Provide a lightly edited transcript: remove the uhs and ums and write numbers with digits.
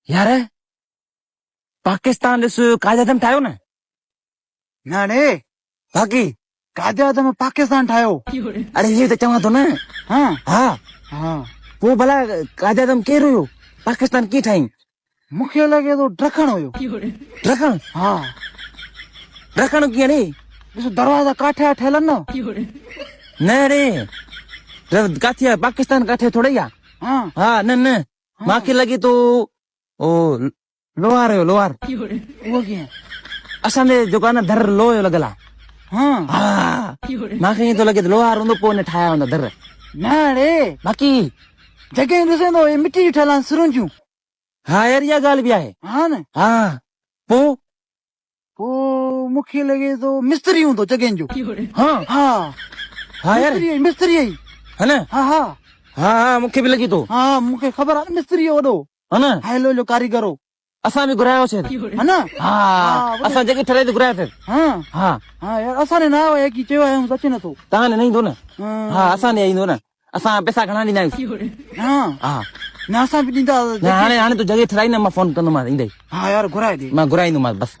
यार पाकिस्तान ॾिस कायद आज़म ठाहियो न नाने बाक़ी कायदे आज़म पाकिस्तान ठाहियो अरे ये त चवां थो न हाँ हा हाँ पोइ भला कायद आज़म केरु हुयो पाकिस्तान कीअं ठाही मूंखे लॻे थो ड्रखण हुयो ड्रखण हाँ ड्रखण कीअं रे ॾिसो दरवाजा काठे जा ठहियल आहिनि न न रे काथे आहे पाकिस्तान काथे थोड़ी आहे हाँ हा न न मूंखे लॻे थो ओ लोहार हुयो लोहार उहो कीअं असांजे जेको आहे न दर लोह लॻल आहे हाँ हा मूंखे ईअं थो लॻे त लोहार हूंदो पोइ हिन ठाहिया हूंदा दर न रे बाक़ी जॻहि ॾिसे थो हे मिटी जी ठहियल आहिनि सिरुंजियूं हा यार इहा ॻाल्हि बि आहे हा न हा पोइ पोइ मूंखे लॻे थो मिस्त्री हूंदो जॻहियुनि जो हा हा हा यार मिस्त्री ई है न हा हा हा हा मूंखे बि लॻे थो हा मूंखे ख़बर आहे न मिस्त्री वॾो है न हाइलो जो कारीगर हो असां बि घुरायोसीं है न हा हा, असां जेके ठरे घुरायोसीं हाँ हा हाँ यार असांने ना आयो की चयो आहे अचे नथो तव्हां न ईंदो न हाँ हा असां ॾे ईंदो न असां पैसा घणा ॾींदा आहियूं हाँ हा न असां बि ॾींदा न हाणे हाणे तूं जॻह ठराई न मां फोन कंदोमांसि ईंदे हाँ यार घुराए ॾे मां घुराईंदोमांसि बसि